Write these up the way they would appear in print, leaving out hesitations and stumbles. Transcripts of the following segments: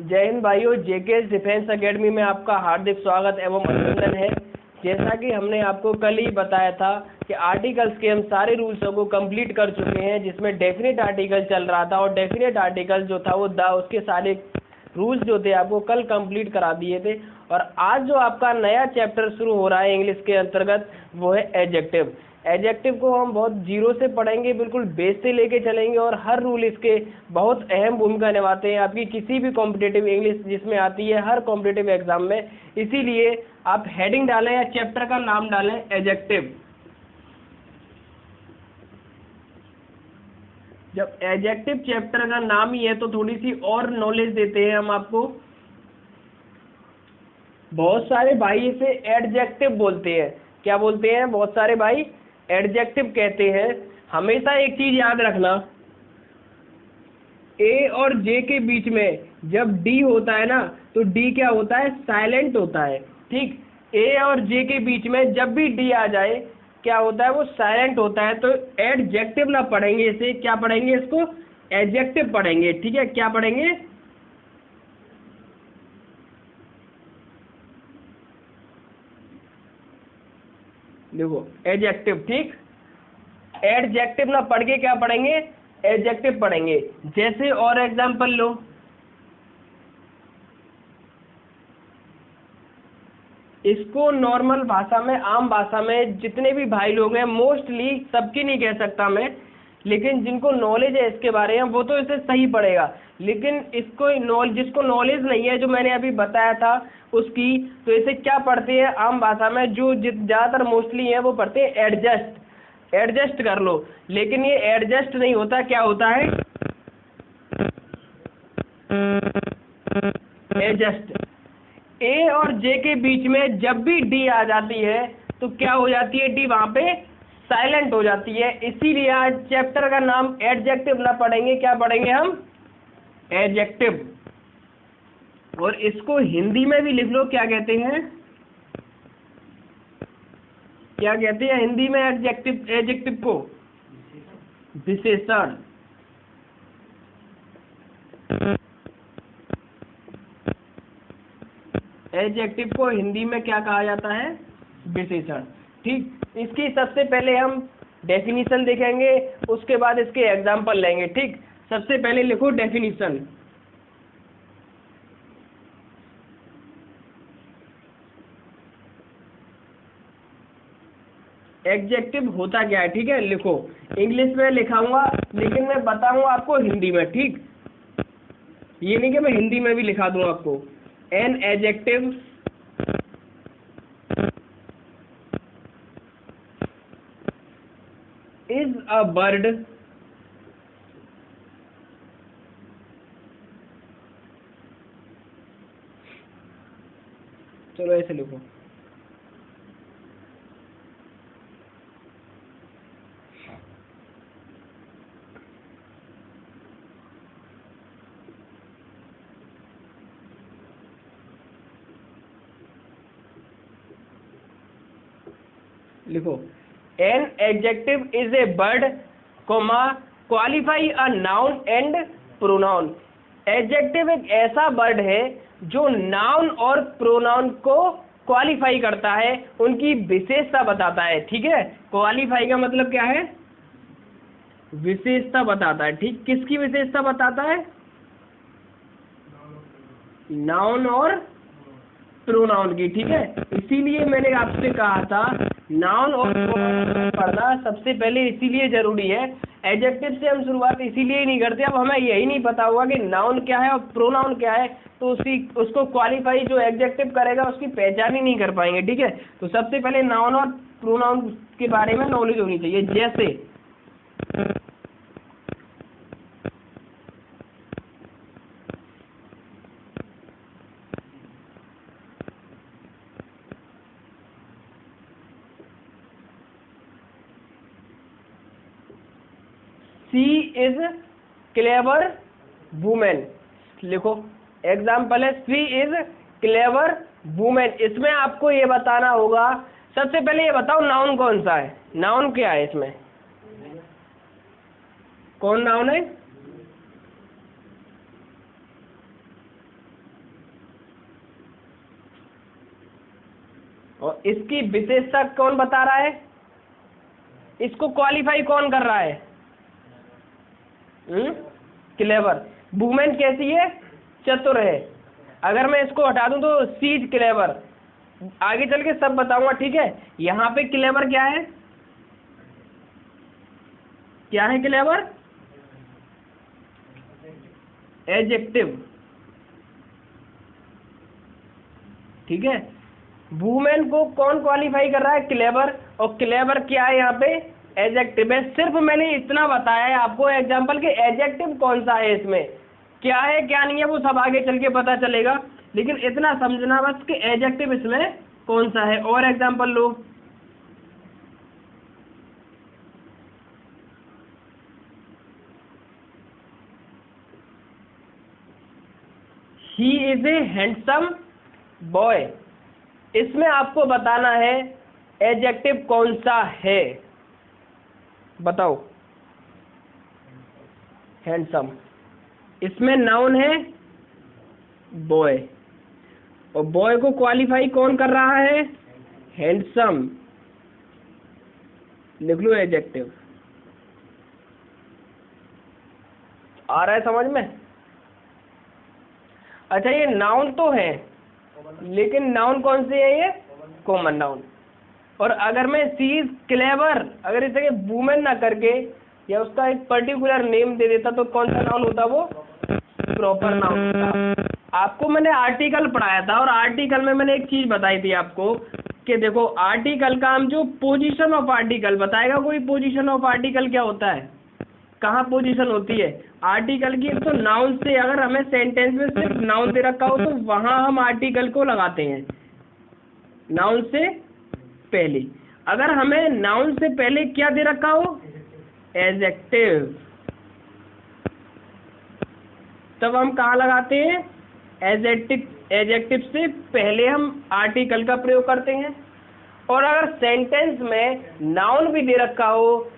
जय हिंद भाइयों। जेके defence academy में आपका हार्दिक स्वागत एवं अभिनंदन है। जैसा कि हमने आपको कल ही बताया था कि आर्टिकल्स के हम सारे रूल्सों को कंप्लीट कर चुके हैं, जिसमें डेफिनेट आर्टिकल चल रहा था और डेफिनेट आर्टिकल जो था वो उसके सारे रूल्स जो थे आपको कल कंप्लीट करा दिए थे। और आज जो आपका नया चैप्टर शुरू हो रहा है इंग्लिश के अंतर्गत वो है एडजेक्टिव। एडजेक्टिव को हम बहुत जीरो से पढ़ेंगे, बिल्कुल बेस से लेके चलेंगे और हर रूल इसके बहुत अहम भूमिका निभाते हैं आपकी किसी भी कॉम्पिटिटिव इंग्लिश जिसमें आती है, हर कॉम्पिटिटिव एग्जाम में। इसीलिए आप हेडिंग डालें या चैप्टर का नाम डालें एडजेक्टिव। जब एडजेक्टिव चैप्टर का नाम ही है तो थोड़ी सी और नॉलेज देते हैं हम आपको। बहुत सारे भाई इसे एडजेक्टिव बोलते हैं। क्या बोलते हैं बहुत सारे भाई? एडजेक्टिव कहते हैं। हमेशा एक चीज याद रखना, ए और जे के बीच में जब डी होता है ना तो डी क्या होता है? साइलेंट होता है। ठीक, ए और जे के बीच में जब भी डी आ जाए क्या होता है? वो साइलेंट होता है। तो एडजेक्टिव ना पढ़ेंगे इसे, क्या पढ़ेंगे इसको? एडजेक्टिव पढ़ेंगे। ठीक है, क्या पढ़ेंगे? देखो एडजेक्टिव। ठीक, एडजेक्टिव ना पढ़ के क्या पढ़ेंगे? एडजेक्टिव पढ़ेंगे। जैसे और एग्जांपल लो, इसको नॉर्मल भाषा में, आम भाषा में जितने भी भाई लोग हैं, मोस्टली सबकी नहीं कह सकता मैं, लेकिन जिनको नॉलेज है इसके बारे में वो तो इसे सही पढ़ेगा। लेकिन जिसको नॉलेज नहीं है, जो मैंने अभी बताया था उसकी, तो इसे क्या पढ़ते हैं आम भाषा में? जो ज़्यादातर मोस्टली है वो पढ़ते हैं एडजस्ट। एडजस्ट कर लो। लेकिन ये एडजस्ट नहीं होता, क्या होता है? एडजस्ट। ए और जे के बीच में जब भी डी आ जाती है तो क्या हो जाती है? डी वहां पे साइलेंट हो जाती है। इसीलिए आज चैप्टर का नाम एडजेक्टिव ना पढ़ेंगे, क्या पढ़ेंगे हम? एडजेक्टिव। और इसको हिंदी में भी लिख लो, क्या कहते हैं? क्या कहते हैं हिंदी में एडजेक्टिव? एडजेक्टिव को विशेषण। एडजेक्टिव को हिंदी में क्या कहा जाता है? विशेषण। ठीक, इसकी सबसे पहले हम डेफिनीशन देखेंगे, उसके बाद इसके एग्जाम्पल लेंगे। ठीक, सबसे पहले लिखो डेफिनीशन। एडजेक्टिव होता क्या है? ठीक है, लिखो। इंग्लिश में लिखाऊंगा लेकिन मैं बताऊंगा आपको हिंदी में। ठीक, ये नहीं कि मैं हिंदी में भी लिखा दूं आपको। An adjective is a word चलो ऐसे लिखो। लिखो an adjective is a word comma qualify a noun and pronoun. Adjective एक ऐसा वर्ड है जो नाउन और प्रोनाउन को क्वालिफाई करता है, उनकी विशेषता बताता है। ठीक है, क्वालिफाई का मतलब क्या है? विशेषता बताता है। ठीक, किसकी विशेषता बताता है? नाउन और प्रोनाउन की। ठीक है, इसीलिए मैंने आपसे कहा था नाउन और प्रोनाउन पढ़ना सबसे पहले इसीलिए जरूरी है। एडजेक्टिव से हम शुरुआत इसीलिए नहीं करते, अब हमें यही नहीं पता होगा कि नाउन क्या है और प्रोनाउन क्या है, तो उसको क्वालिफाई जो एडजेक्टिव करेगा उसकी पहचान ही नहीं कर पाएंगे। ठीक है, तो सबसे पहले नाउन और प्रोनाउन के बारे में नॉलेज होनी चाहिए। जैसे सी इज क्लेवर वुमेन। लिखो, एग्जाम्पल है सी इज क्लेवर वुमेन। इसमें आपको ये बताना होगा, सबसे पहले ये बताओ नाउन कौन सा है? नाउन क्या है इसमें? कौन नाउन है? और इसकी विशेषता कौन बता रहा है, इसको क्वालिफाई कौन कर रहा है, क्लेवर। वुमेन कैसी है, चतुर है। अगर मैं इसको हटा दूं तो सी इज क्लेवर, आगे चल के सब बताऊंगा, ठीक है। यहाँ पे क्लेवर क्या है, क्या है क्लेवर, एडजेक्टिव, ठीक है। वुमेन को कौन क्वालिफाई कर रहा है, क्लेवर, और क्लेवर क्या है यहाँ पे, एडजेक्टिव है। सिर्फ मैंने इतना बताया है आपको एग्जांपल के एडजेक्टिव कौन सा है, इसमें क्या है क्या नहीं है वो सब आगे चल के पता चलेगा, लेकिन इतना समझना बस कि एडजेक्टिव इसमें कौन सा है। और example low, he is a handsome boy, इसमें आपको बताना है एडजेक्टिव कौन सा है, बताओ। हैंडसम, इसमें नाउन है बॉय, और बॉय को क्वालिफाई कौन कर रहा है, हैंडसम, लिख लो एडजेक्टिव। आ रहा है समझ में। अच्छा ये नाउन तो है, लेकिन नाउन कौन से है, ये कॉमन नाउन। और अगर मैं सी इज क्लेवर, अगर इसे वुमेन ना करके या उसका एक पर्टिकुलर नेम दे देता तो कौन सा नाउन होता, वो प्रॉपर नाउन होता। आपको मैंने आर्टिकल पढ़ाया था, और आर्टिकल में मैंने एक चीज बताई थी आपको कि देखो आर्टिकल का हम जो पोजीशन ऑफ आर्टिकल बताएगा, कोई पोजीशन ऑफ आर्टिकल क्या होता है, कहाँ पोजीशन होती है आर्टिकल की। तो नाउन से, अगर हमें सेंटेंस में सिर्फ नाउन दे रखा हो तो वहां हम आर्टिकल को लगाते हैं नाउन से पहले। अगर हमें नाउन से पहले क्या दे रखा हो, एडजेक्टिव, तब हम कहाँ लगाते हैं, एडजेक्टिव से पहले हम आर्टिकल का प्रयोग करते हैं। और अगर सेंटेंस में नाउन भी दे रखा हो,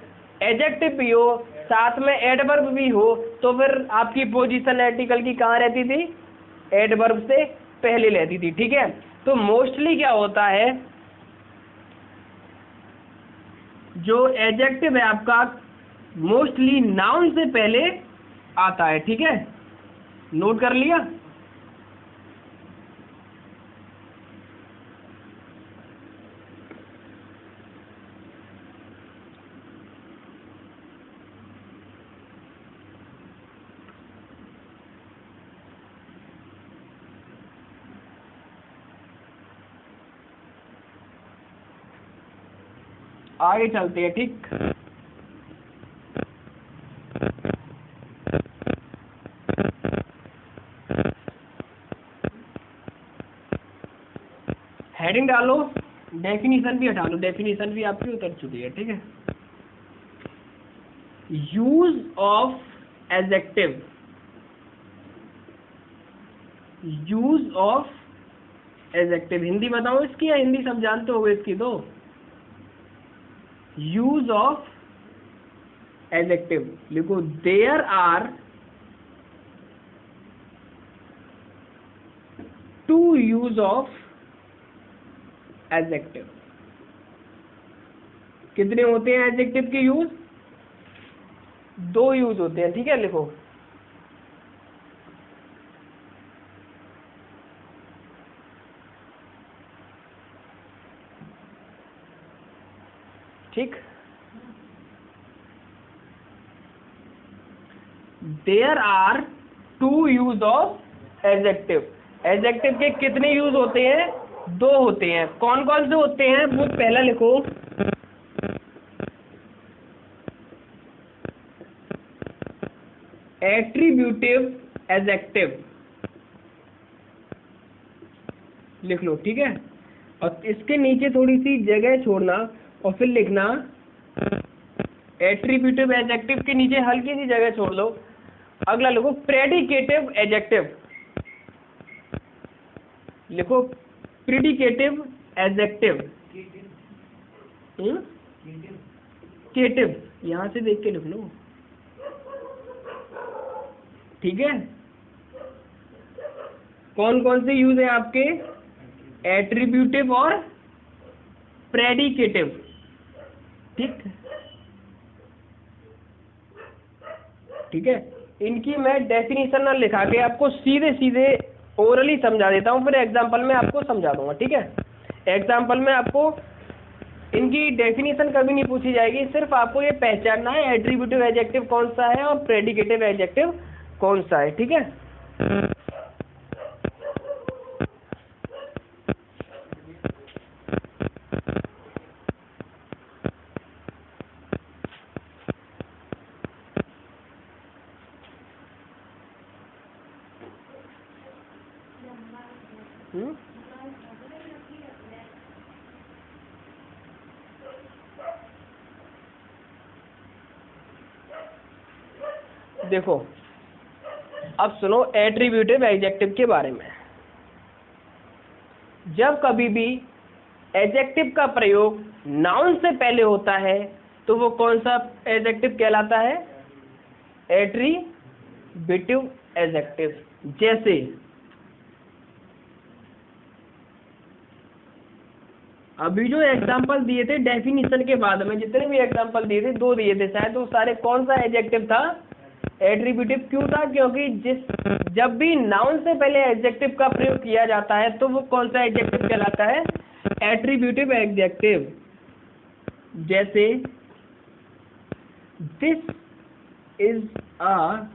एडजेक्टिव भी हो, साथ में एडवर्ब भी हो, तो फिर आपकी पोजीशन आर्टिकल की कहाँ रहती थी, एडवर्ब से पहले रहती थी, ठीक है। तो मोस्टली क्या होता है, जो एडजेक्टिव है आपका मोस्टली नाउन से पहले आता है, ठीक है। नोट कर लिया। आगे चलते हैं, ठीक। हेडिंग डालो, डेफिनेशन भी हटा लो, डेफिनेशन भी आपकी उतर चुकी है, ठीक है। Use of adjective, use of adjective, Hindi बताओ इसकी, या हिंदी सब जानते हो इसकी। तो यूज ऑफ एडजेक्टिव लिखो, there are two use of adjective. कितने होते हैं एडजेक्टिव के यूज, दो यूज होते हैं, ठीक है। लिखो, ठीक। There are two use of adjective, adjective के कितने यूज होते हैं, दो होते हैं। कौन कौन से होते हैं, वो पहला लिखो, एट्रीब्यूटिव एडजेक्टिव, लिख लो, ठीक है। और इसके नीचे थोड़ी सी जगह छोड़ना और फिर लिखना एट्रीब्यूटिव एडजेक्टिव के नीचे हल्की सी जगह छोड़ दो। अगला लिखो प्रेडिकेटिव एडजेक्टिव, लिखो प्रेडिकेटिव एडजेक्टिव, केटिव, यहां से देख के लिख लो, ठीक है। कौन कौन से यूज है आपके, एट्रीब्यूटिव और प्रेडिकेटिव, ठीक ठीक है। इनकी मैं डेफिनेशन ना लिखा के आपको सीधे सीधे ओरली समझा देता हूँ, फिर एग्जाम्पल में आपको समझा दूंगा, ठीक है। एग्जाम्पल में आपको इनकी डेफिनेशन कभी नहीं पूछी जाएगी, सिर्फ आपको ये पहचानना है एट्रीब्यूटिव एडजेक्टिव कौन सा है और प्रेडिकेटिव एडजेक्टिव कौन सा है, ठीक है। देखो अब सुनो एट्रीब्यूटिव एडजेक्टिव के बारे में। जब कभी भी एडजेक्टिव का प्रयोग नाउन से पहले होता है तो वो कौन सा एडजेक्टिव कहलाता है? Attributive adjective. जैसे अभी जो एग्जांपल दिए थे डेफिनेशन के बाद में, जितने भी एग्जांपल दिए थे, 2 दिए थे शायद, तो सारे कौन सा एडजेक्टिव था? एट्रीब्यूटिव। क्यों था? क्योंकि जब भी नाउन से पहले एडजेक्टिव का प्रयोग किया जाता है तो वो कौन सा एडजेक्टिव कहलाता है? Attributive adjective. जैसे this is a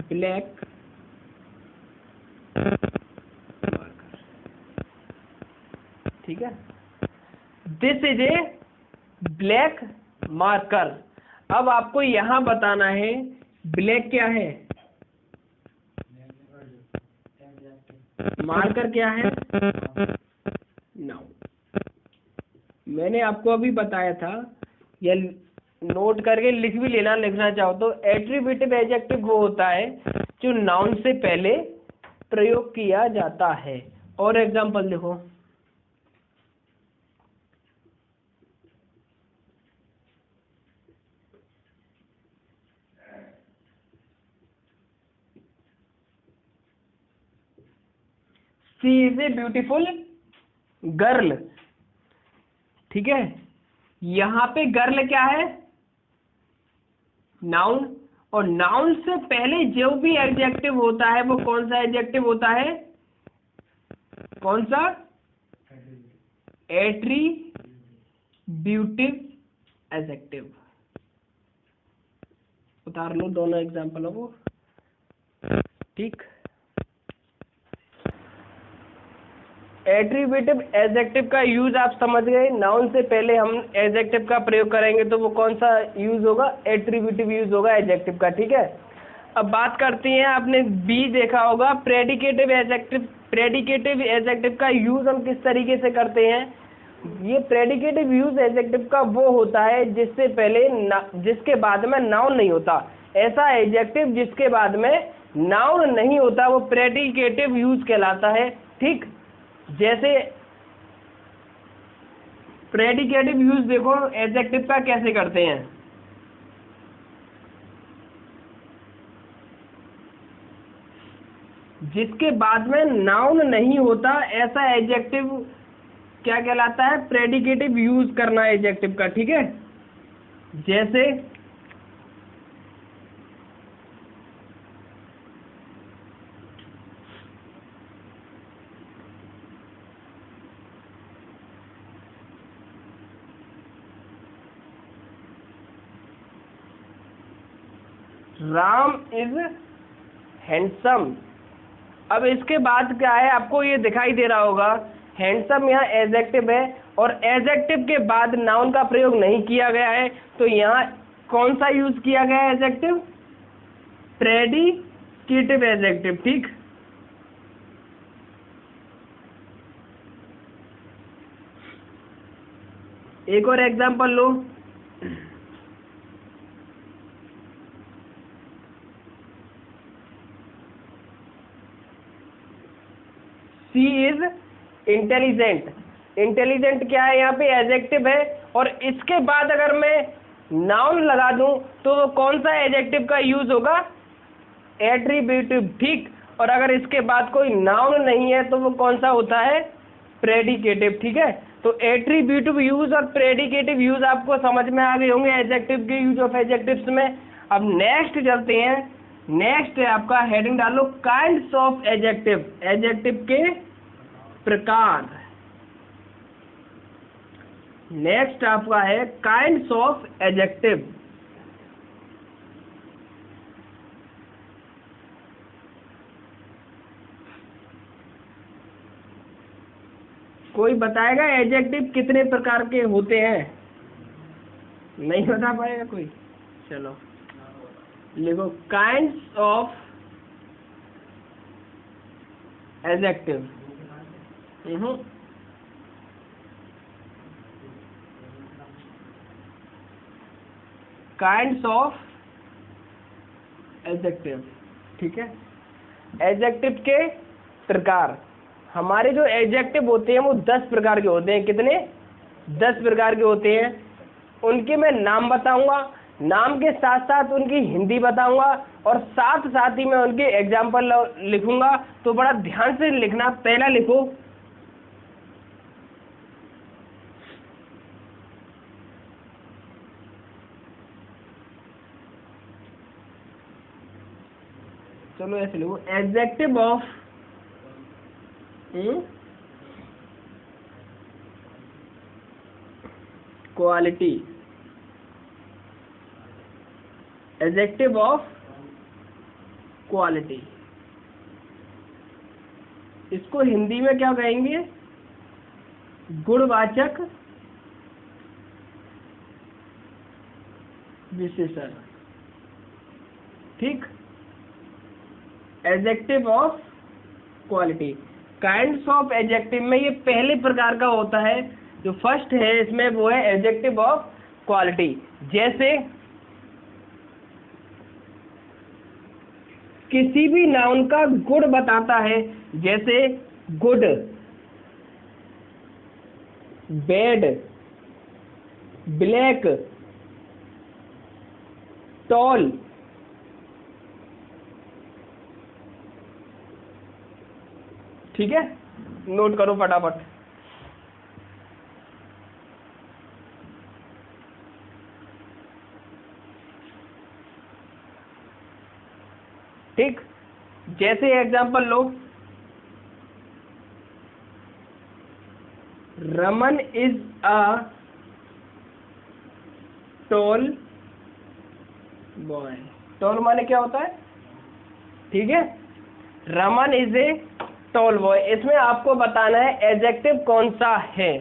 black marker, ठीक है। This is a black marker. अब आपको यहां बताना है ब्लैक क्या है, मार्कर क्या है, नाउन। मैंने आपको अभी बताया था, या नोट करके लिख भी लेना, लिखना चाहो तो। एट्रीब्यूटिव एडजेक्टिव वो होता है जो नाउन से पहले प्रयोग किया जाता है। और एग्जांपल देखो, she is a beautiful girl, ठीक है। यहां पे गर्ल क्या है? नाउन। और नाउन से पहले जो भी एडजेक्टिव होता है वो कौन सा एडजेक्टिव होता है? कौन सा? Attributive adjective. उतार लो दोनों एग्जांपलों को, ठीक। एट्रीब्यूटिव एडजेक्टिव का यूज आप समझ गए। नाउन से पहले हम एडजेक्टिव का प्रयोग करेंगे तो वो कौन सा यूज होगा? एट्रीब्यूटिव यूज होगा एडजेक्टिव का, ठीक है। अब बात करते हैं, आपने बी देखा होगा, प्रेडिकेटिव एडजेक्टिव। प्रेडिकेटिव एडजेक्टिव का यूज हम किस तरीके से करते हैं? ये प्रेडिकेटिव यूज एडजेक्टिव का वो होता है जिससे पहले जिसके बाद में नाउन नहीं होता। ऐसा एडजेक्टिव जिसके बाद में नाउन नहीं होता वो प्रेडिकेटिव यूज कहलाता है, ठीक। जैसे प्रेडिकेटिव यूज देखो एडजेक्टिव का कैसे करते हैं। जिसके बाद में नाउन नहीं होता ऐसा एडजेक्टिव क्या कहलाता है? प्रेडिकेटिव यूज करना एडजेक्टिव का, ठीक है। जैसे राम इज हैंडसम। अब इसके बाद क्या है, आपको ये दिखाई दे रहा होगा, हैंडसम यहाँ एडजेक्टिव है और एडजेक्टिव के बाद नाउन का प्रयोग नहीं किया गया है, तो यहाँ कौन सा यूज किया गया है एडजेक्टिव? प्रेडिकेटिव एडजेक्टिव, ठीक। एक और example low, she is intelligent. Intelligent क्या है? यहाँ पे एडजेक्टिव है और इसके बाद अगर मैं नाउन लगा दूं तो वो कौन सा एडजेक्टिव का यूज होगा? एट्रीब्यूटिव, ठीक। और अगर इसके बाद कोई नाउन नहीं है तो वो कौन सा होता है? प्रेडिकेटिव, ठीक है। तो एट्रीब्यूटिव यूज और प्रेडिकेटिव यूज आपको समझ में आ गए होंगे एडजेक्टिव के यूज ऑफ एडजेक्टिव्स में। अब नेक्स्ट चलते हैं। नेक्स्ट है आपका, हेडिंग डालो काइंड्स ऑफ एडजेक्टिव, एडजेक्टिव के प्रकार। नेक्स्ट आपका है काइंड्स ऑफ एडजेक्टिव। कोई बताएगा एडजेक्टिव कितने प्रकार के होते हैं? नहीं बता पाएगा कोई? चलो लिखो kinds of adjective. Kinds of adjective, ठीक है। एडजेक्टिव के प्रकार। हमारे जो एडजेक्टिव होते हैं वो 10 प्रकार के होते हैं। कितने? 10 प्रकार के होते हैं। उनके मैं नाम बताऊंगा, नाम के साथ साथ उनकी हिंदी बताऊंगा और साथ साथ ही मैं उनके एग्जाम्पल लिखूंगा। तो बड़ा ध्यान से लिखना। पहला लिखो चलो ऐसे लिखो, adjective of quality, adjective of quality. इसको हिंदी में क्या कहेंगे? गुणवाचक विशेषण, ठीक। Adjective of quality. Kinds of adjective में ये पहले प्रकार का होता है, जो फर्स्ट है इसमें वो है एडजेक्टिव ऑफ क्वालिटी। जैसे किसी भी नाउन का गुण बताता है, जैसे गुड, बैड, ब्लैक, टॉल, ठीक है। नोट करो फटाफट। ठीक, जैसे एग्जांपल लो, Raman is a tall boy. Tall माने क्या होता है? ठीक है, Raman is a tall boy. इसमें आपको बताना है एडजेक्टिव कौन सा है।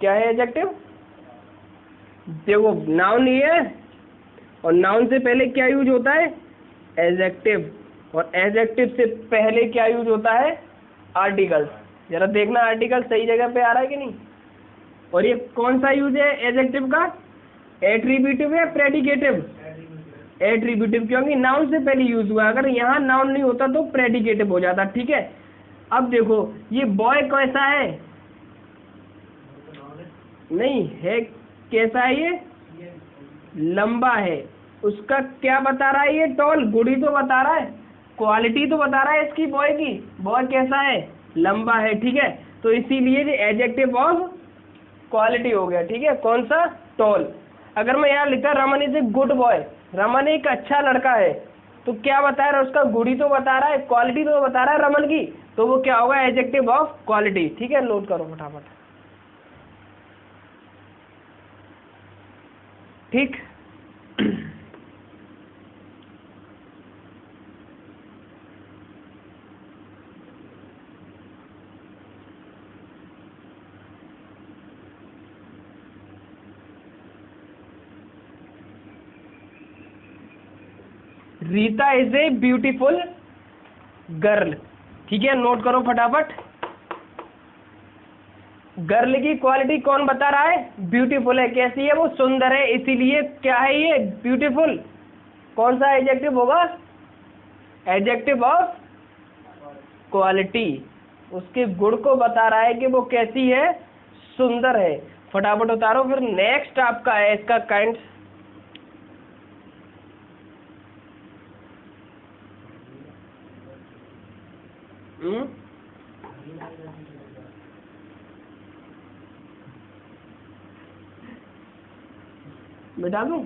क्या है एडजेक्टिव? देखो नाउन ही है और नाउन से पहले क्या यूज होता है? एडजेक्टिव। और एडजेक्टिव से पहले क्या यूज होता है? आर्टिकल्स। जरा देखना आर्टिकल सही जगह पे आ रहा है कि नहीं। और ये कौन सा यूज है एडजेक्टिव का? एट्रीब्यूटिव या प्रेडिकेटिव? एट्रीब्यूटिव, क्योंकि नाउन से पहले यूज हुआ। अगर यहाँ नाउन नहीं होता तो प्रेडिकेटिव हो जाता, ठीक है। अब देखो ये बॉय कैसा है? नहीं है, कैसा है ये? लंबा है। उसका क्या बता रहा है ये? टॉल। गुड ही तो बता रहा है, क्वालिटी तो बता रहा है इसकी बॉय की। बॉय कैसा है? लंबा है, ठीक है। तो इसीलिए ये एडजेक्टिव ऑफ क्वालिटी हो गया, ठीक है। कौन सा? टॉल। अगर मैं यहाँ लिखा Raman is a good boy, Raman एक अच्छा लड़का है, तो क्या बता रहा है? उसका गुड ही तो बता रहा है, क्वालिटी तो बता रहा है रमन की। तो वो क्या होगा? एडजेक्टिव ऑफ क्वालिटी, ठीक है। नोट करो फटाफट, ठीक। Rita is a beautiful girl, ठीक है। नोट करो फटाफट। गर्ल की क्वालिटी कौन बता रहा है? ब्यूटीफुल है। कैसी है? वो सुंदर है, इसीलिए क्या है ये? ब्यूटीफुल। कौन सा एडजेक्टिव होगा? Adjective of quality. उसके गुण को बता रहा है कि वो कैसी है? सुंदर है। फटाफट उतारो। फिर नेक्स्ट आपका है इसका काइंड। बिठा दूं?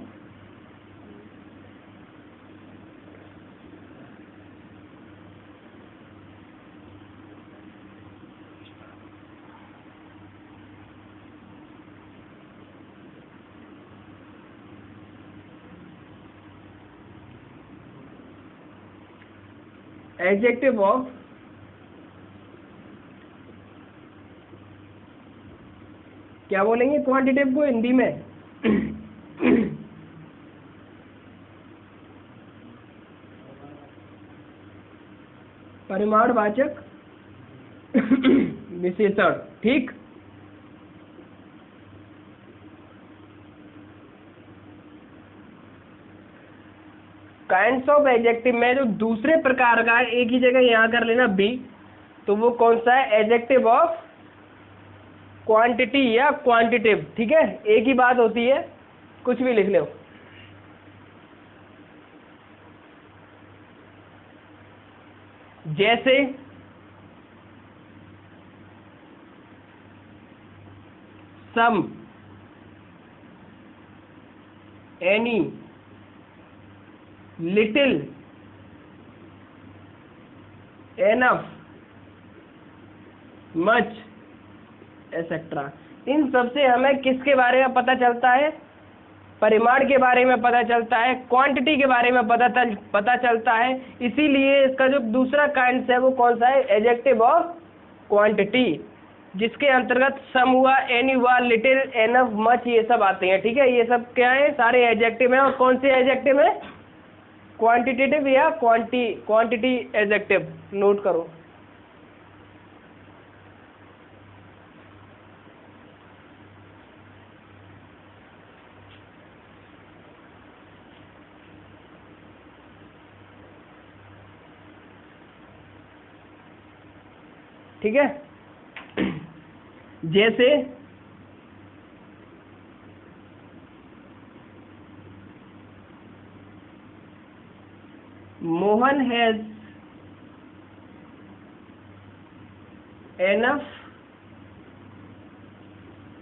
एडजेक्टिव ऑफ क्या बोलेंगे क्वांटिटिव को हिंदी में? परिमाणवाचक विशेषण। ठीक, काइंड्स ऑफ एडजेक्टिव में जो दूसरे प्रकार का है, एक ही जगह यहाँ कर लेना बी, तो वो कौन सा है? एडजेक्टिव ऑफ क्वांटिटी या क्वांटिटिव। ठीक है, एक ही बात होती है, कुछ भी लिख लो। जैसे some, any, little, enough, much, etcetera. इन सब से हमें किसके बारे में पता चलता है? परिमाण के बारे में पता चलता है, क्वांटिटी के बारे में पता चलता है। इसीलिए इसका जो दूसरा काइंड है वो कौन सा है? एडजेक्टिव ऑफ क्वांटिटी, जिसके अंतर्गत सम हुआ, एनी हुआ, लिटिल, एनफ, मच, ये सब आते हैं। ठीक है, ये सब क्या है? सारे एडजेक्टिव हैं। और कौन से एडजेक्टिव है? क्वांटिटेटिव या क्वांटिटी एडजेक्टिव। नोट करो। ठीक है, जैसे Mohan has enough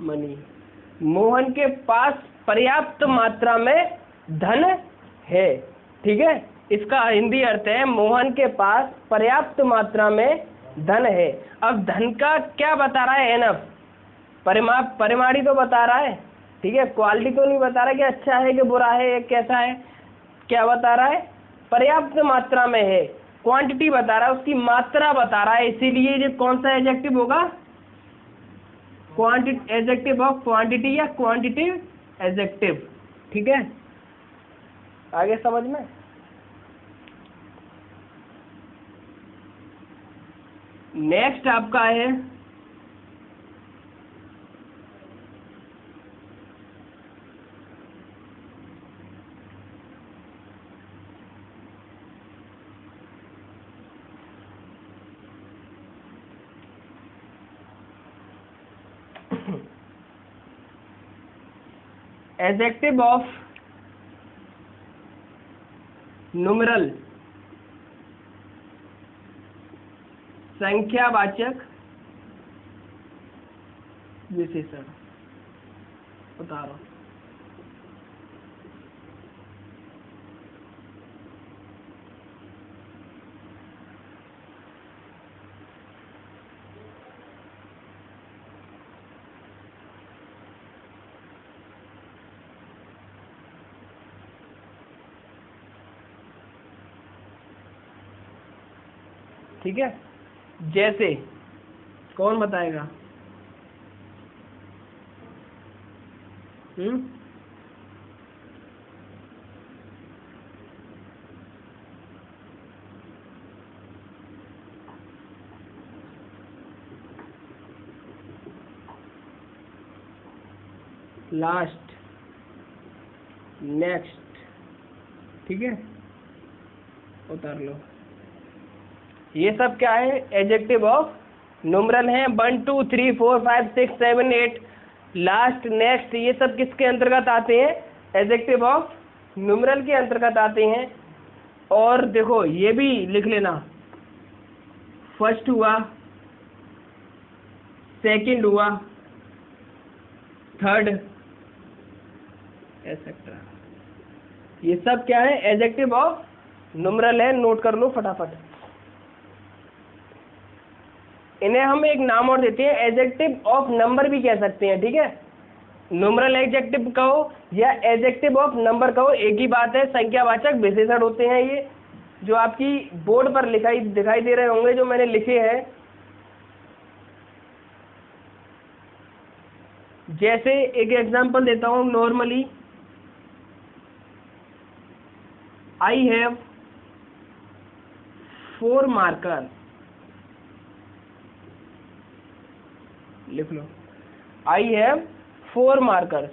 money. Mohan के पास पर्याप्त मात्रा में धन है। ठीक है, इसका हिंदी अर्थ है मोहन के पास पर्याप्त मात्रा में धन है। अब धन का क्या बता रहा है? एनफ, परिमाणी तो बता रहा है। ठीक है, क्वालिटी तो नहीं बता रहा कि अच्छा है कि बुरा है, कैसा है। क्या बता रहा है? पर्याप्त मात्रा में है। क्वांटिटी बता रहा है, उसकी मात्रा बता रहा है। इसीलिए ये कौन सा एडजेक्टिव होगा? क्वांटिटी, एडजेक्टिव ऑफ क्वांटिटी या क्वांटिटिव एडजेक्टिव। ठीक है, आगे समझ में? नेक्स्ट आपका है एडजेक्टिव ऑफ न्यूमेरल, संख्यावाचक विशेषण। बता रहा हूं। ठीक है, जैसे कौन बताएगा? Last, next. ठीक है, उतार लो। ये सब क्या है? एडजेक्टिव ऑफ न्यूमेरल है। 1 2 3 4 5 6 7 8, लास्ट, नेक्स्ट, ये सब किसके अंतर्गत आते हैं? एडजेक्टिव ऑफ न्यूमेरल के अंतर्गत आते हैं। और देखो ये भी लिख लेना, फर्स्ट हुआ, सेकंड हुआ, थर्ड, एटसेट्रा। ये सब क्या है? एडजेक्टिव ऑफ न्यूमरल है, नोट कर लो फटाफट। इन्हें हम एक नाम और देते हैं, एडजेक्टिव ऑफ नंबर भी कह सकते हैं, ठीक है। न्यूमरल एडजेक्टिव कहो या एडजेक्टिव ऑफ नंबर कहो, एक ही बात है, संख्यावाचक विशेषण होते हैं ये, जो आपकी बोर्ड पर दिखाई दे रहे होंगे, जो मैंने लिखे हैं। जैसे एक एग्जांपल देता हूं, नॉर्मली आई हैव 4 मार्कर, लिख लो, आई हैव 4 मार्कर।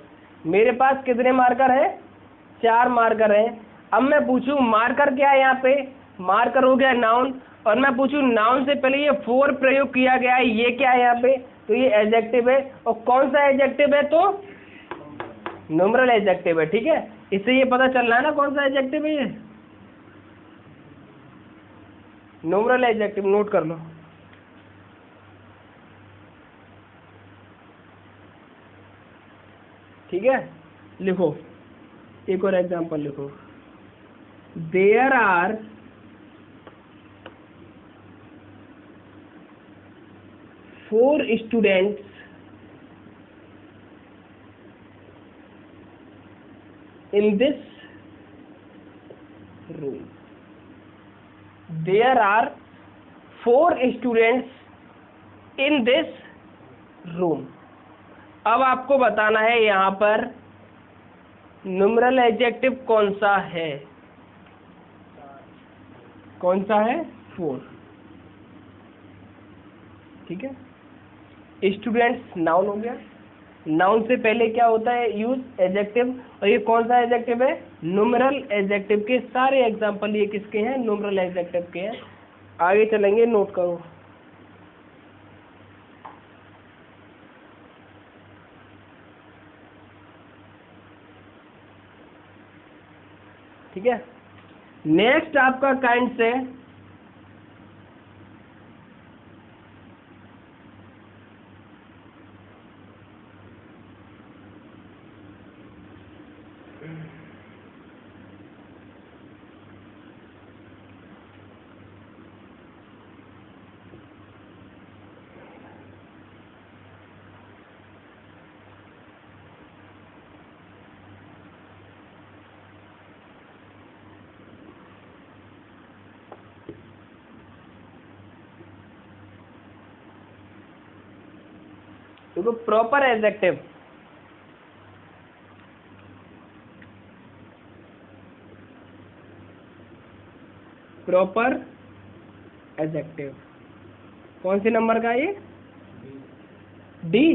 मेरे पास कितने मार्कर हैं? 4 मार्कर हैं। अब मैं पूछूं मार्कर क्या है? यहाँ पे मार्कर हो गया नाउन, और मैं पूछूं नाउन से पहले ये 4 प्रयोग किया गया है, ये क्या है यहाँ पे? तो ये एडजेक्टिव है। और कौन सा एडजेक्टिव है? तो न्यूमरल एडजेक्टिव है, ठीक है। इससे ये पता चल रहा है ना कौन सा एडजेक्टिव है ये? न्यूमरल एडजेक्टिव, नोट कर लो। ठीक है, लिखो एक और एग्जांपल लिखो। There are 4 students in this room. There are 4 students in this room. अब आपको बताना है यहाँ पर न्यूमरल एडजेक्टिव कौन सा है? कौन सा है? 4, ठीक है। स्टूडेंट्स नाउन हो गया, नाउन से पहले क्या होता है? Use, adjective. और ये कौन सा एडजेक्टिव है? न्यूमरल एडजेक्टिव के सारे एग्जांपल ये किसके हैं? न्यूमरल एडजेक्टिव के हैं। आगे चलेंगे, नोट करो। ठीक है, नेक्स्ट आपका काइंड से देखो, प्रॉपर एडजेक्टिव, प्रॉपर एडजेक्टिव कौन से नंबर का? ये डी,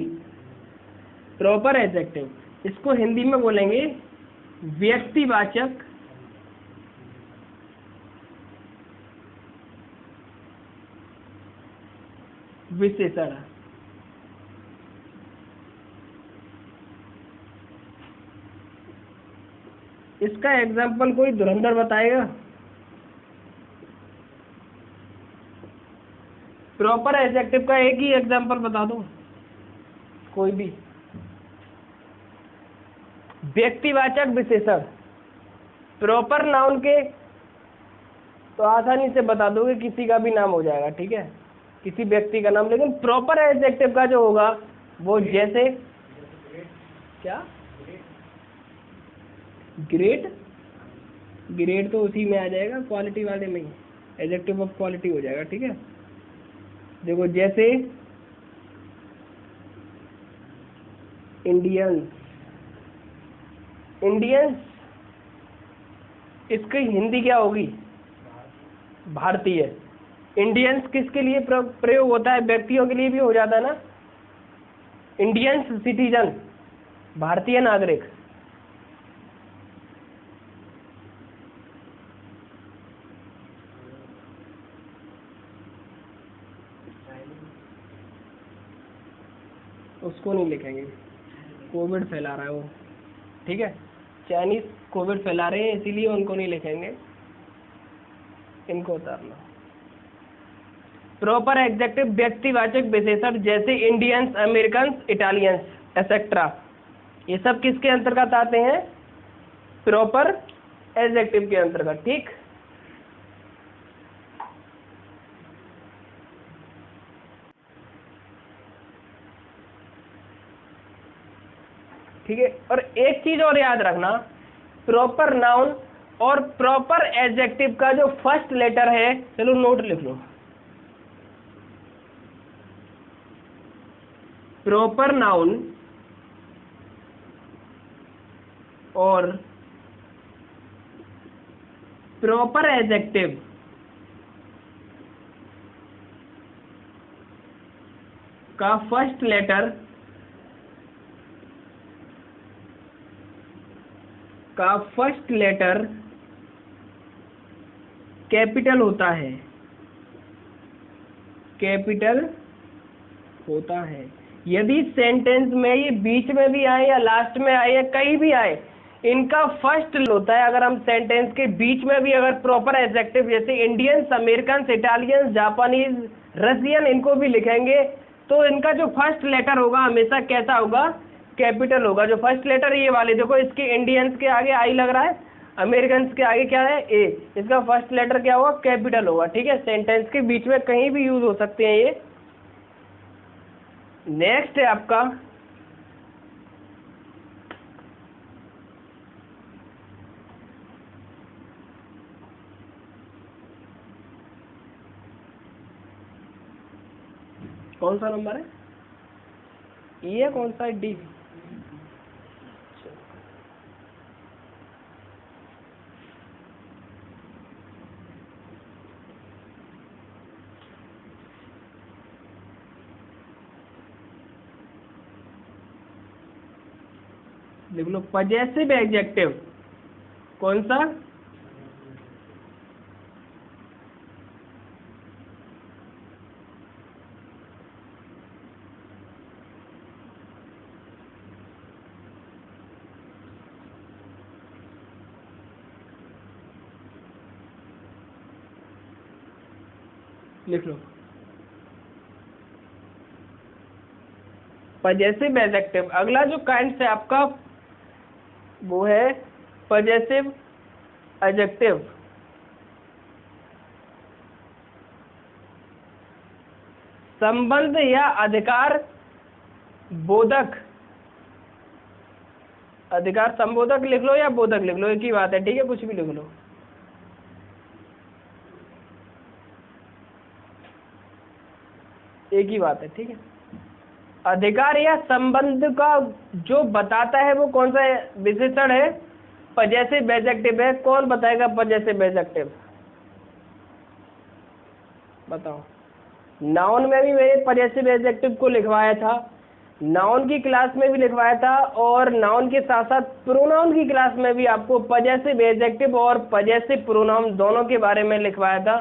प्रॉपर एडजेक्टिव। इसको हिंदी में बोलेंगे व्यक्तिवाचक विशेषण। इसका एग्जाम्पल कोई धुरंधर बताएगा? प्रॉपर एडजेक्टिव का एक ही एग्जाम्पल बता दो, कोई भी। व्यक्तिवाचक विशेषण, प्रॉपर नाउन के तो आसानी से बता दोगे, किसी का भी नाम हो जाएगा, ठीक है, किसी व्यक्ति का नाम। लेकिन प्रॉपर एडजेक्टिव का जो होगा वो जैसे क्या? ग्रेट, ग्रेड तो उसी में आ जाएगा, क्वालिटी वाले में ही, एडजेक्टिव ऑफ क्वालिटी हो जाएगा, ठीक है। देखो, जैसे इंडियंस, इंडियंस, इसकी हिंदी क्या होगी? भारतीय। इंडियंस किसके लिए प्रयोग होता है? व्यक्तियों के लिए भी हो जाता है ना। इंडियंस सिटीजन, भारतीय नागरिक। उसको नहीं लिखेंगे, कोविड फैला रहा है वो, ठीक है। चाइनीज कोविड फैला रहे हैं, इसीलिए उनको नहीं लिखेंगे, इनको उतारना। प्रॉपर एग्जेक्टिव व्यक्तिवाचक विशेषण जैसे इंडियंस, अमेरिकन्स, इटालियंस एक्सेट्रा, ये सब किसके अंतर्गत आते हैं? प्रॉपर एडजेक्टिव के अंतर्गत। ठीक, ठीक है। और एक चीज और याद रखना, प्रॉपर नाउन और प्रॉपर एडजेक्टिव का जो फर्स्ट लेटर है, चलो नोट लिख लो, प्रॉपर नाउन और प्रॉपर एडजेक्टिव का फर्स्ट लेटर कैपिटल होता है, कैपिटल होता है। यदि सेंटेंस में ये बीच में भी आए या लास्ट में आए या कहीं भी आए, इनका फर्स्ट होता है। अगर हम सेंटेंस के बीच में भी अगर प्रॉपर एडजेक्टिव जैसे Indians, American, Italians, Japanese, Russian इनको भी लिखेंगे तो इनका जो फर्स्ट लेटर होगा हमेशा कैसा होगा? कैपिटल होगा। जो फर्स्ट लेटर ये वाले देखो, इसके इंडियंस के आगे आई लग रहा है, अमेरिकन के आगे क्या है? ए। इसका फर्स्ट लेटर क्या होगा? कैपिटल होगा। ठीक है, सेंटेंस के बीच में कहीं भी यूज हो सकते हैं ये। नेक्स्ट है आपका कौन सा नंबर है? ई है? कौन सा है? डी। लिख लो पजेसिव एडजेक्टिव। कौन सा? लिख लो पजेसिव एडजेक्टिव। अगला जो काइंड है आपका वो है पजेसिव एडजेक्टिव। संबंध या अधिकार बोधक, अधिकार संबोधक लिख लो या बोधक लिख लो, एक ही बात है। ठीक है, कुछ भी लिख लो। एक ही बात है। ठीक है, अधिकार या संबंध का जो बताता है वो कौन सा विशेषण है? पजेसिव एडजेक्टिव है। कौन बताएगा पजेसिव एडजेक्टिव? बताओ। नाउन में भी मैंने पजेसिव एडजेक्टिव को लिखवाया था, नाउन की क्लास में भी लिखवाया था, और नाउन के साथ साथ प्रोनाउन की क्लास में भी आपको पजेसिव एडजेक्टिव और पजेसिव प्रोनाउन दोनों के बारे में लिखवाया था।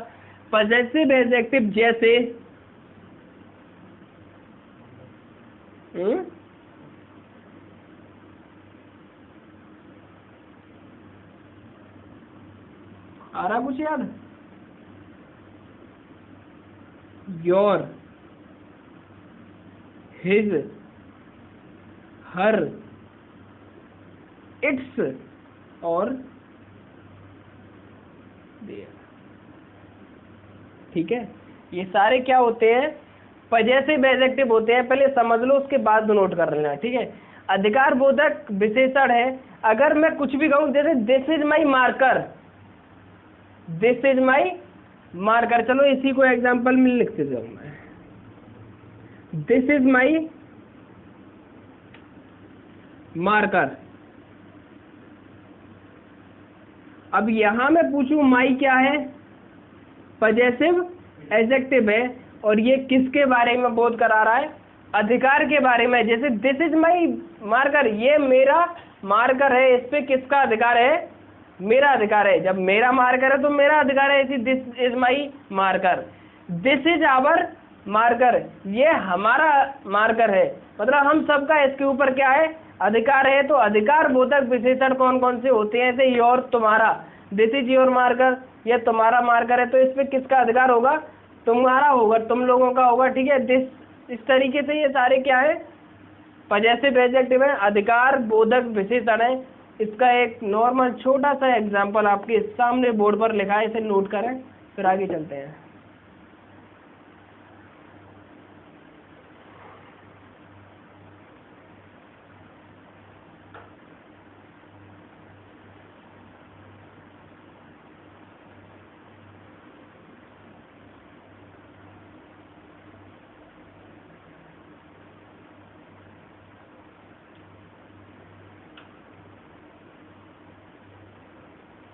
पजेसिव एडजेक्टिव जैसे आ रहा कुछ याद? योर, हिज, हर, इट्स और देयर। ठीक है, ये सारे क्या होते हैं? पजेसिव एडजेक्टिव होते हैं। पहले समझ लो, उसके बाद नोट कर लेना। ठीक है, अधिकार बोधक विशेषण है। अगर मैं कुछ भी कहूं जैसे this is my marker, this is my marker, चलो इसी को एग्जांपल में लिखते जाऊं मैं, दिस इज माई मार्कर। अब यहां मैं पूछूं माई क्या है? पजेसिव एडजेक्टिव है, और ये किसके बारे में बोध करा रहा है? अधिकार के बारे में। जैसे दिस इज माई मार्कर, ये मेरा मार्कर है, इस पे किसका अधिकार है? मेरा अधिकार है। जब मेरा मार्कर है तो मेरा अधिकार है। This is my marker, this is our marker, ये हमारा मार्कर है। मतलब हम सबका इसके ऊपर क्या है? अधिकार है। तो अधिकार बोधक विशेषण कौन कौन से होते हैं? योर, तुम्हारा, दिस इज योर मार्कर, ये तुम्हारा मार्कर है, तो इस पे किसका अधिकार होगा? तुम्हारा होगा, तुम लोगों का होगा, ठीक है। इस तरीके से ये सारे क्या है, पजेसिव एडजेक्टिव है, अधिकार बोधक विशेषण है। इसका एक नॉर्मल छोटा सा एग्जांपल आपके सामने बोर्ड पर लिखा है, इसे नोट करें, फिर आगे चलते हैं।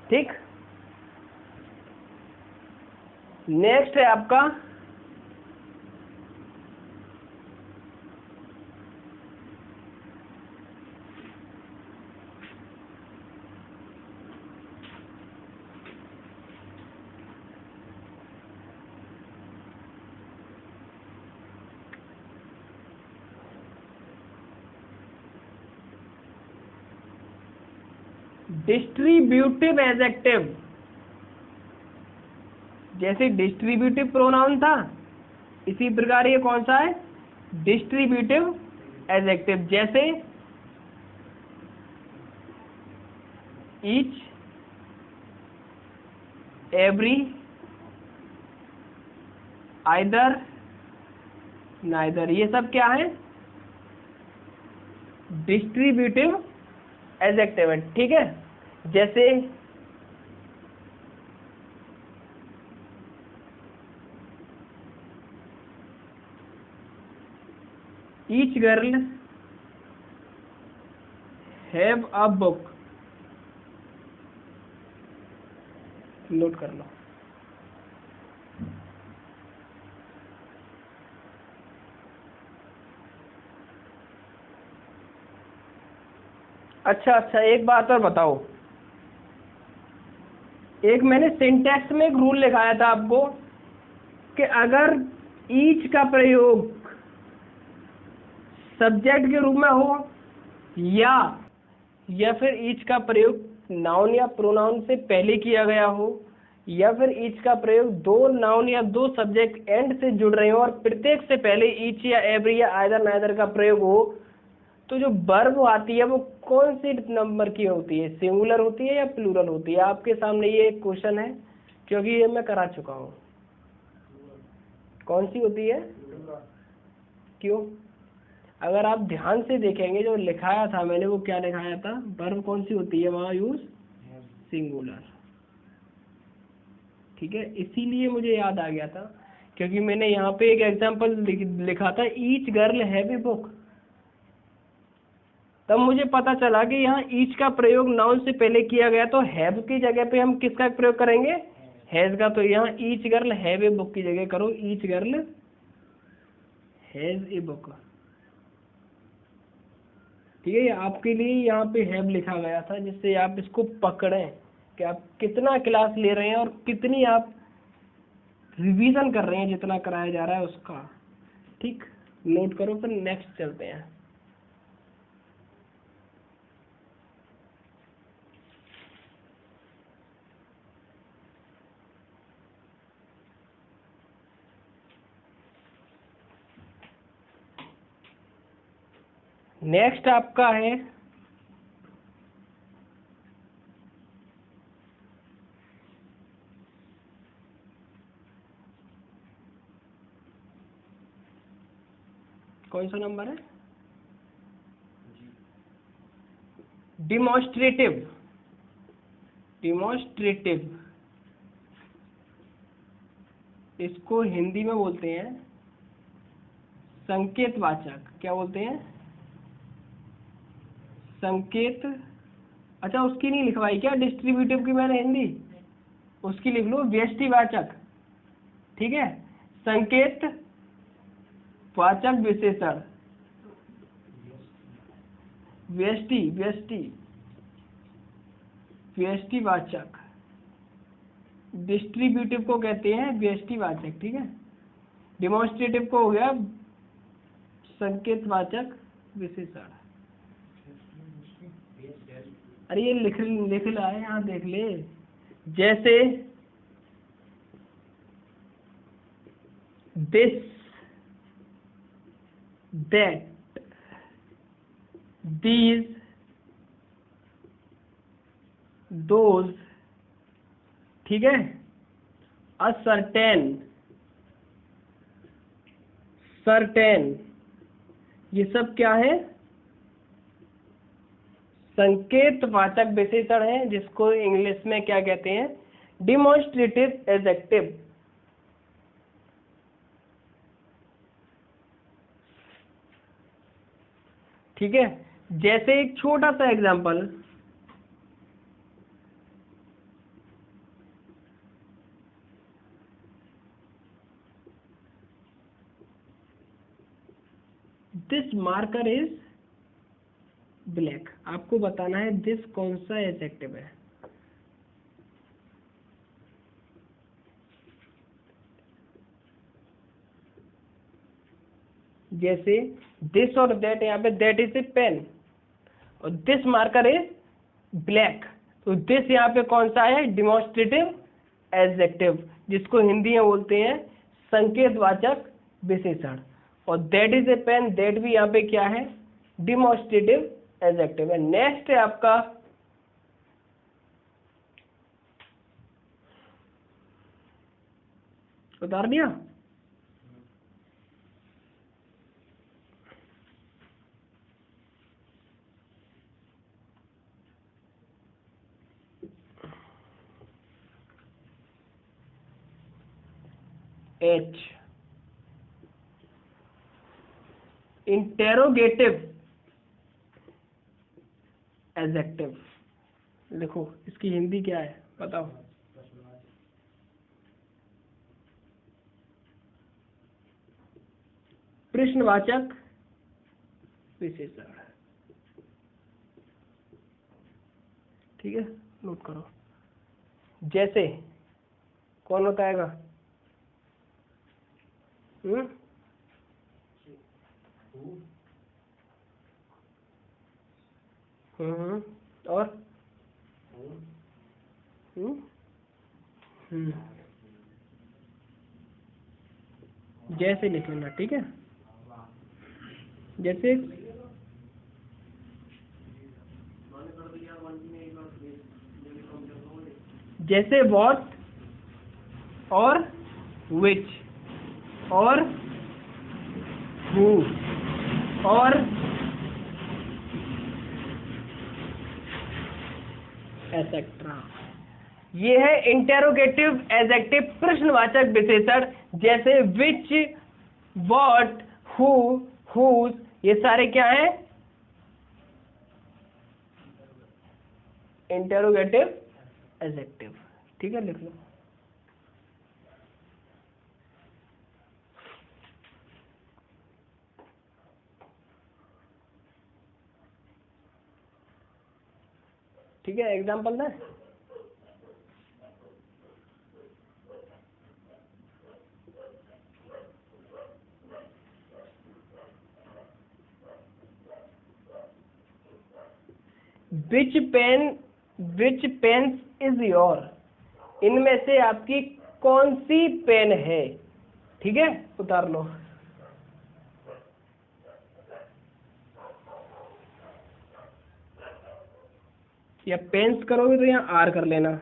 ठीक, नेक्स्ट है आपका डिस्ट्रीब्यूटिव एडजेक्टिव। जैसे डिस्ट्रीब्यूटिव प्रोनाउन था, इसी प्रकार ये कौन सा है, डिस्ट्रीब्यूटिव एडजेक्टिव। जैसे ईच, एवरी, आइदर, नाइदर, ये सब क्या है, डिस्ट्रीब्यूटिव एडजेक्टिव है, ठीक है। जैसे each girl have a book, note कर लो। अच्छा, एक बात और बताओ, एक मैंने सिंटैक्स में एक रूल लिखाया था आपको कि अगर ईच का प्रयोग सब्जेक्ट के रूप में हो या फिर ईच का प्रयोग नाउन या प्रोनाउन से पहले किया गया हो, या फिर ईच का प्रयोग दो नाउन या दो सब्जेक्ट एंड से जुड़ रहे हो और प्रत्येक से पहले ईच या एवरी या आइदर नाइदर का प्रयोग हो, तो जो वर्ब आती है वो कौन सी नंबर की होती है, सिंगुलर होती है या प्लूरल होती है? आपके सामने ये एक क्वेश्चन है, क्योंकि ये मैं करा चुका हूँ। कौन सी होती है? क्यों? अगर आप ध्यान से देखेंगे जो लिखाया था मैंने, वो क्या लिखाया था, वर्ब कौन सी होती है वहाँ यूज, सिंगुलर, ठीक है। इसीलिए मुझे याद आ गया था, क्योंकि मैंने यहाँ पे एक एग्जांपल लिखा था, each girl have a book. तब मुझे पता चला कि यहाँ ईच का प्रयोग नाउन से पहले किया गया, तो हैव की जगह पे हम किसका प्रयोग करेंगे, हैज का। तो यहाँ each girl have a book की जगह करो each girl has a book, ठीक है। ये आपके लिए यहाँ पे हैव लिखा गया था, जिससे आप इसको पकड़ें कि आप कितना क्लास ले रहे हैं और कितनी आप रिवीजन कर रहे हैं, जितना कराया जा रहा है उसका, ठीक। नोट करो, फिर नेक्स्ट चलते हैं। नेक्स्ट आपका है कौन सा नंबर है, डिमॉन्स्ट्रेटिव। डिमॉन्स्ट्रेटिव, इसको हिंदी में बोलते हैं संकेतवाचक। क्या बोलते हैं, संकेत। अच्छा, उसकी नहीं लिखवाई क्या डिस्ट्रीब्यूटिव की मैंने हिंदी, उसकी लिख लो व्यष्टिवाचक, ठीक है। संकेत वाचक विशेषण, व्यष्टि व्यष्टि व्यष्टिवाचक, डिस्ट्रीब्यूटिव को कहते हैं व्यष्टिवाचक, ठीक है। डिमॉन्स्ट्रेटिव को हो गया संकेतवाचक विशेषण। अरे ये लिख ला है, यहाँ देख ले। जैसे दिस, दैट, दीज, दोज, ठीक है। अ सर्टेन, सर्टेन, ये सब क्या है? संकेतवाचक विशेषण है, जिसको इंग्लिश में क्या कहते हैं? Demonstrative adjective. ठीक है, जैसे एक छोटा सा example, this marker is black. आपको बताना है दिस कौन सा एडजेक्टिव है। जैसे दिस और दैट, यहाँ पे दैट इज ए पेन और दिस मार्कर इज ब्लैक, तो दिस यहाँ पे कौन सा है? डिमॉन्स्ट्रेटिव एडजेक्टिव, जिसको हिंदी में बोलते हैं संकेतवाचक विशेषण। और that is a pen, that भी यहाँ पे क्या है? डिमॉन्स्ट्रेटिव एडजेक्टिव है। नेक्स्ट है आपका उतार दिया। H, interrogative adjective. लिखो, इसकी हिंदी क्या है बताओ? प्रश्नवाचक विशेषण। ठीक है, नोट करो। जैसे कौन बताएगा? और जैसे लिख लेना, ठीक है। जैसे जैसे व्हाट और विच और हु और एटसेट्रा। ये है इंटेरोगेटिव एडजेक्टिव, प्रश्नवाचक विशेषण। जैसे विच, व्हाट, हु, हुज, ये सारे क्या है? Interrogative adjective. ठीक है, लिख लो। ठीक है, एग्जाम्पल दें। विच पेन इज योर, इनमें से आपकी कौन सी पेन है? ठीक है, उतार लो। या पेन्स करोगे तो यहाँ आर कर लेना।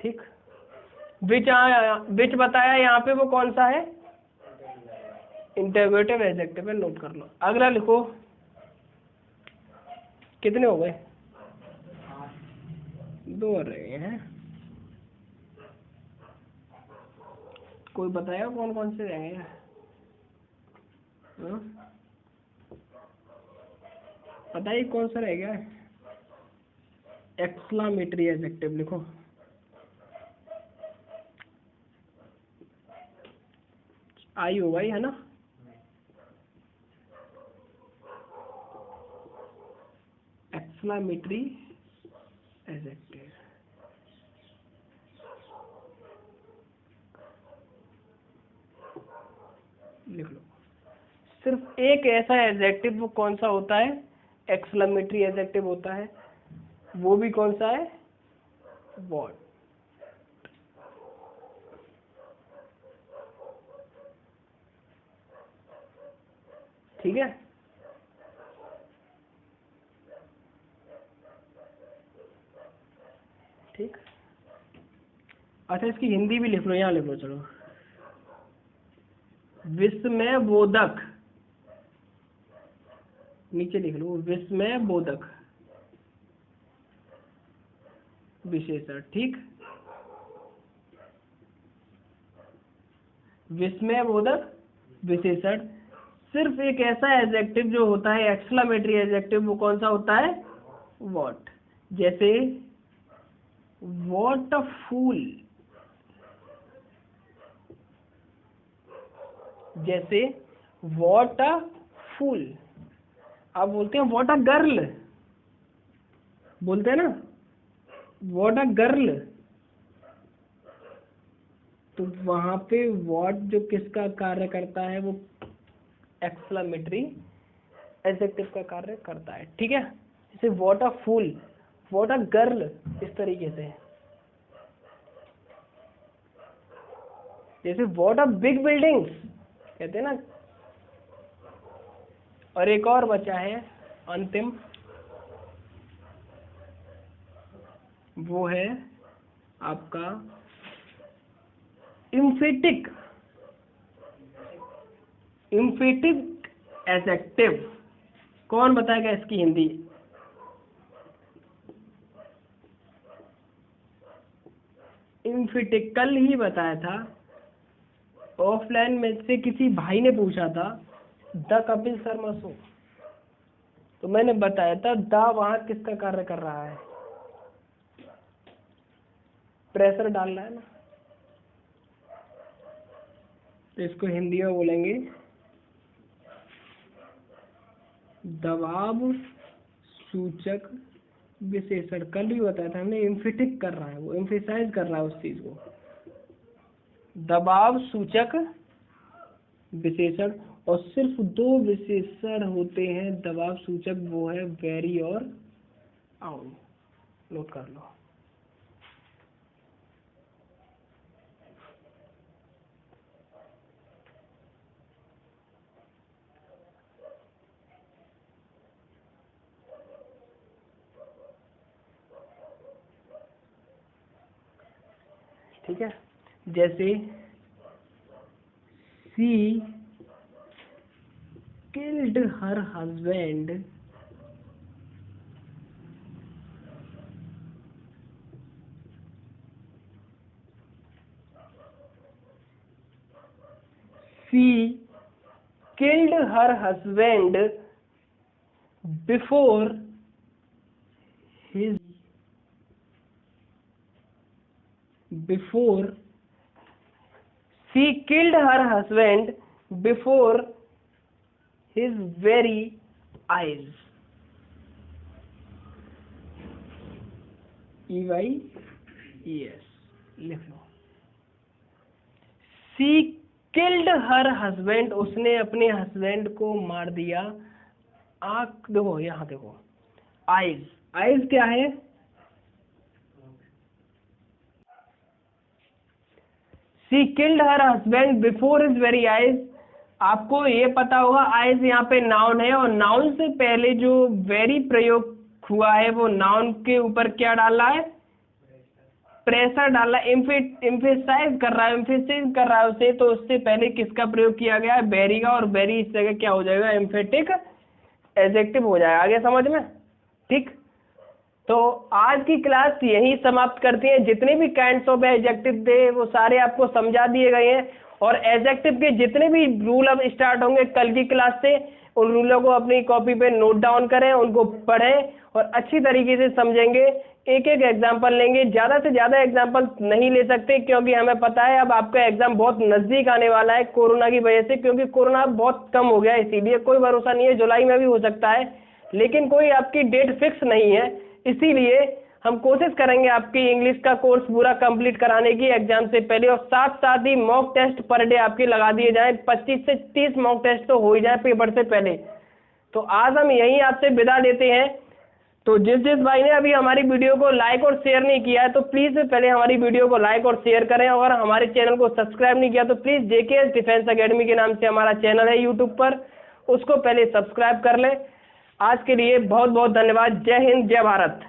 ठीक, विच बताया, यहाँ पे वो कौन सा है? इंटरोगेटिव एडजेक्टिव है, नोट कर लो। अगला लिखो, कितने हो गए? 2 रहे हैं। कोई बताएगा कौन कौन से रहेंगे? बताइए कौन सा रह गया? एक्सक्लामेटरी एडजेक्टिव लिखो। आई होगा ही, है ना? Exclamatory adjective. लिख लो। सिर्फ एक ऐसा एडजेक्टिव, वो कौन सा होता है? एक्सक्लामेटरी एडजेक्टिव होता है। वो भी कौन सा है, वॉट। ठीक है, ठीक। अच्छा इसकी हिंदी भी लिख लो, यहाँ लिख लो, चलो। विस्मय बोधक, नीचे लिख लो, विस्मय बोधक विशेषण। ठीक, विस्मय बोधक विशेषण। सिर्फ एक ऐसा एडजेक्टिव जो होता है एक्सक्लेमेटरी एडजेक्टिव, वो कौन सा होता है, व्हाट। जैसे व्हाट अ फूल, जैसे व्हाट अ फूल। आप बोलते हैं व्हाट अ गर्ल, बोलते हैं ना, व्हाट अ गर्ल, तो वहां पे व्हाट जो किसका कार्य करता है, वो एक्सक्लेमेटरी एडजेक्टिव का कार्य करता है। ठीक है, जैसे व्हाट अ फूल, व्हाट अ गर्ल, इस तरीके से। जैसे व्हाट अ बिग बिल्डिंग्स, कहते हैं ना। और एक और बचा है अंतिम, वो है आपका इम्फेटिक, इम्फेटिक एडजेक्टिव। कौन बताएगा इसकी हिंदी, इम्फेटिक। कल ही बताया था, ऑफलाइन में से किसी भाई ने पूछा था द कपिल शर्मा शो, तो मैंने बताया था द वहां किसका कार्य कर रहा है, प्रेशर डाल रहा है ना। तो इसको हिंदी में बोलेंगे दबाव सूचक विशेषण। कल ही बताया था हमने, एम्फेटिक कर रहा है वो, एम्फेसाइज कर रहा है उस चीज को। दबाव सूचक विशेषण, और सिर्फ दो विशेषण होते हैं दबाव सूचक, वो है वेरी और आउन। नोट कर लो। ठीक है, जैसे she killed her husband, she killed her husband before his, before she killed her husband before his very eyes. EYES लिख लो। she killed her husband, उसने अपने हस्बैंड को मार दिया। आंख देखो, यहाँ देखो, eyes, eyes क्या है, she killed her husband before his very eyes। आपको ये पता होगा आइज यहाँ पे नाउन है, और नाउन से पहले जो वेरी प्रयोग हुआ है वो नाउन के ऊपर क्या डाला है, प्रेशर डाला, एम्फेसाइज कर रहा है, एम्फेसाइज कर रहा है उसे। तो उससे पहले किसका प्रयोग किया गया है, वेरी का, और वेरी इस जगह क्या हो जाएगा, एम्फेटिक एडजेक्टिव हो जाएगा। आगे समझ में, ठीक। तो आज की क्लास यही समाप्त करती है। जितने भी काइंड्स ऑफ एडजेक्टिव थे वो सारे आपको समझा दिए गए हैं, और एडजेक्टिव के जितने भी रूल अब स्टार्ट होंगे कल की क्लास से, उन रूलों को अपनी कॉपी पे नोट डाउन करें, उनको पढ़ें और अच्छी तरीके से समझेंगे। एक एक एग्जाम्पल लेंगे, ज़्यादा से ज़्यादा एग्जाम्पल नहीं ले सकते, क्योंकि हमें पता है अब आपका एग्जाम बहुत नज़दीक आने वाला है कोरोना की वजह से, क्योंकि कोरोना बहुत कम हो गया है, इसीलिए कोई भरोसा नहीं है, जुलाई में भी हो सकता है, लेकिन कोई आपकी डेट फिक्स नहीं है। इसीलिए हम कोशिश करेंगे आपकी इंग्लिश का कोर्स पूरा कंप्लीट कराने की एग्जाम से पहले, और साथ साथ ही मॉक टेस्ट पर डे आपके लगा दिए जाएं, 25 से 30 मॉक टेस्ट तो हो ही जाए पेपर से पहले। तो आज हम यहीं आपसे विदा लेते हैं। तो जिस भाई ने अभी हमारी वीडियो को लाइक और शेयर नहीं किया है तो प्लीज़ पहले हमारी वीडियो को लाइक और शेयर करें, और हमारे चैनल को सब्सक्राइब नहीं किया तो प्लीज़ जेकेएस डिफेंस एकेडमी के नाम से हमारा चैनल है यूट्यूब पर, उसको पहले सब्सक्राइब कर लें। आज के लिए बहुत बहुत धन्यवाद। जय हिंद, जय भारत।